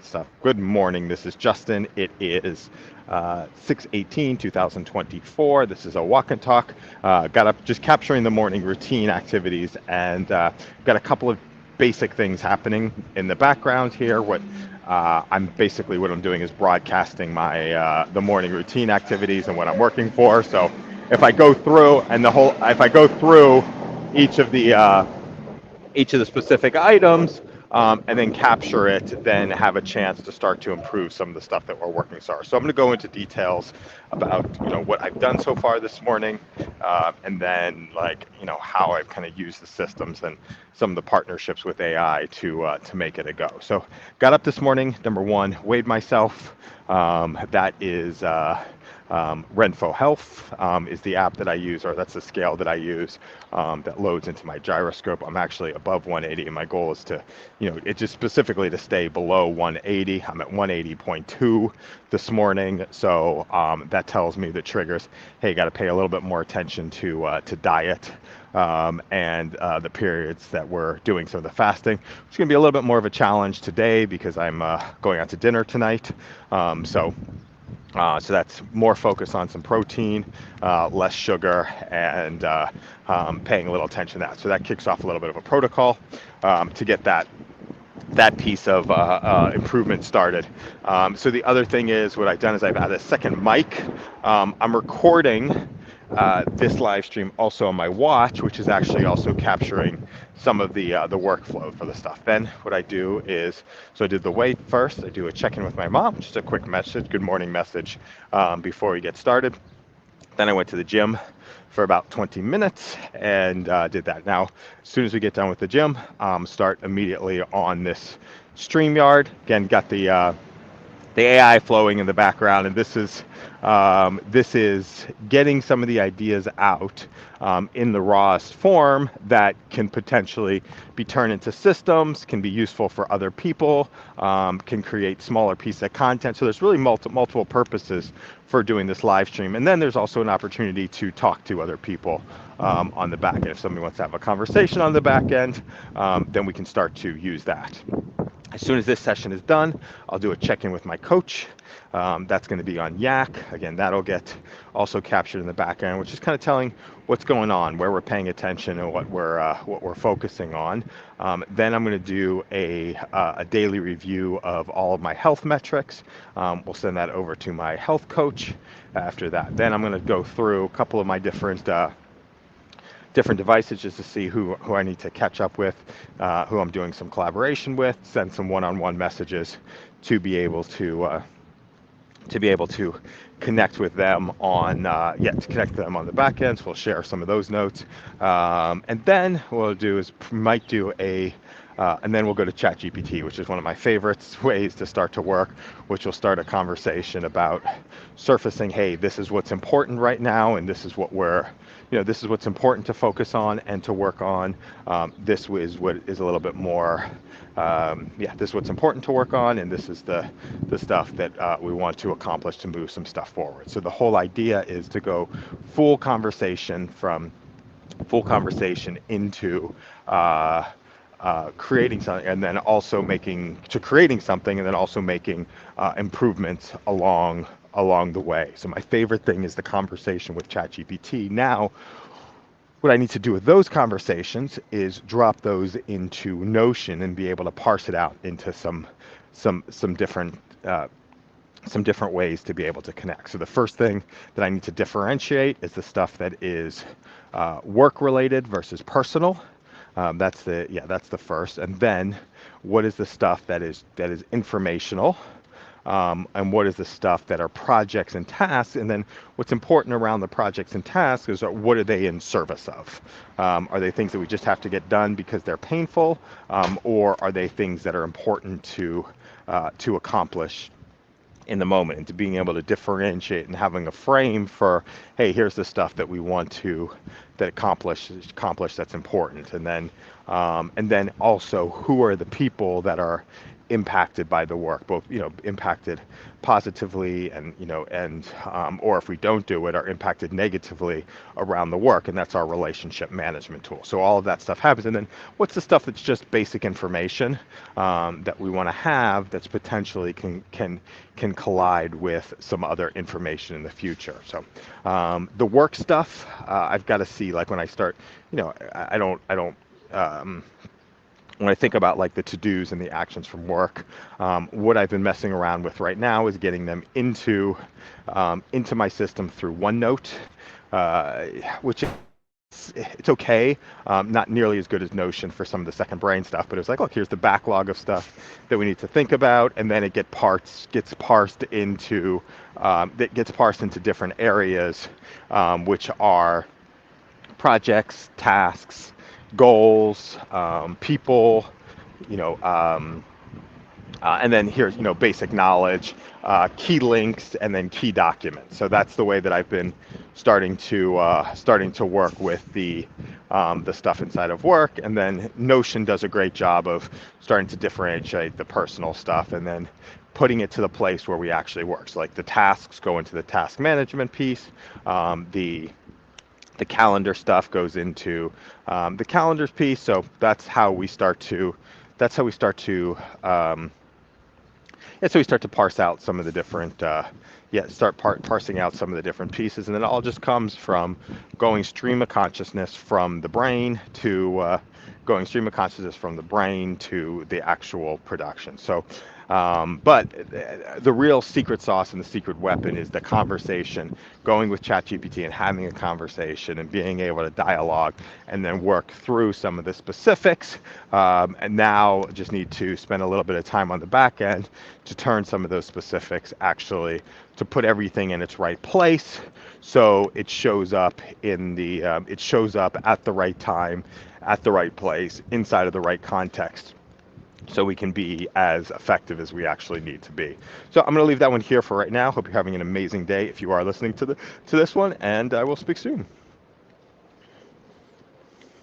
other stuff. Good morning. This is Justin. It is 6/18/2024. This is a walk and talk. Got up just capturing the morning routine activities, and got a couple of basic things happening in the background here. What I'm doing is broadcasting my the morning routine activities and what I'm working for. So if I go through if I go through each of the specific items, and then capture it, then have a chance to start to improve some of the stuff that we're working on. So I'm going to go into details about what I've done so far this morning, and then how I've kind of used the systems and some of the partnerships with AI to make it a go. So got up this morning. Number one, weighed myself. That is. Renfo Health is the app that I use, or that's the scale that I use, that loads into my gyroscope. I'm actually above 180, and my goal is to, it just specifically to stay below 180. I'm at 180.2 this morning, so that tells me the triggers. Hey, got to pay a little bit more attention to diet. And the periods that we're doing some of the fasting. It's going to be a little bit more of a challenge today because I'm going out to dinner tonight. So that's more focus on some protein, less sugar, and paying a little attention to that. So that kicks off a little bit of a protocol to get that piece of improvement started. So the other thing is, what I've done is I've added a second mic. I'm recording this live stream also on my watch, which is actually also capturing some of the workflow for the stuff. Then what I do is, so I did the weight first. I do a check-in with my mom, just a quick message, good morning message before we get started. Then I went to the gym for about 20 minutes and did that. Now, as soon as we get done with the gym, start immediately on this StreamYard. Again, got the AI flowing in the background, and this is getting some of the ideas out in the rawest form that can potentially be turned into systems, can be useful for other people, can create smaller pieces of content. So there's really multiple purposes for doing this live stream. And then there's also an opportunity to talk to other people on the back end. If somebody wants to have a conversation on the back end, then we can start to use that. As soon as this session is done, I'll do a check-in with my coach. That's going to be on Yak. Again, that'll get also captured in the back end, which is kind of telling what's going on, where we're paying attention, and what we're focusing on. Then I'm going to do a daily review of all of my health metrics. We'll send that over to my health coach after that. Then I'm going to go through a couple of my different devices just to see who I need to catch up with, who I'm doing some collaboration with, send some one-on-one messages to be able to connect with them on the back end. So we'll share some of those notes, and then what we'll do is and then we'll go to ChatGPT, which is one of my favorite ways to start to work, which will start a conversation about surfacing, hey, this is what's important right now, and this is what this is what's important to focus on and to work on. This is what is a little bit more, this is what's important to work on, and this is the stuff that we want to accomplish to move some stuff forward. So the whole idea is to go full conversation into creating something, and then also making improvements along the way. So my favorite thing is the conversation with ChatGPT. Now, what I need to do with those conversations is drop those into Notion and be able to parse it out into some different ways to be able to connect. So the first thing that I need to differentiate is the stuff that is work related versus personal. That's the first. And then what is the stuff that is informational, and what is the stuff that are projects and tasks? And then what's important around the projects and tasks is what are they in service of? Are they things that we just have to get done because they're painful, or are they things that are important to accomplish in the moment, and to being able to differentiate and having a frame for, hey, here's the stuff that we want to accomplish that's important, and then also who are the people that are impacted by the work, both impacted positively and or if we don't do it, are impacted negatively around the work, and that's our relationship management tool. So all of that stuff happens, and then what's the stuff that's just basic information that we want to have that's potentially can collide with some other information in the future. So the work stuff, I've got to see, like when I start, I don't. When I think about like the to-dos and the actions from work, what I've been messing around with right now is getting them into my system through OneNote, which it's okay, not nearly as good as Notion for some of the second brain stuff, but it was like, look, here's the backlog of stuff that we need to think about, and then it gets parsed into different areas, which are projects, tasks, goals, people, and then here's basic knowledge, key links, and then key documents. So that's the way that I've been starting to work with the stuff inside of work. And then Notion does a great job of starting to differentiate the personal stuff and then putting it to the place where we actually work. So like the tasks go into the task management piece, the calendar stuff goes into the calendars piece. So that's how we start to parse out some of the different parsing out some of the different pieces, and then it all just comes from going stream of consciousness from the brain to the actual production. So but the real secret sauce and the secret weapon is the conversation, going with ChatGPT and having a conversation and being able to dialogue and then work through some of the specifics. And now just need to spend a little bit of time on the back end to turn some of those specifics actually to put everything in its right place, so it shows up at the right time, at the right place, inside of the right context, so we can be as effective as we actually need to be. So I'm going to leave that one here for right now. Hope you're having an amazing day if you are listening to this one, and I will speak soon.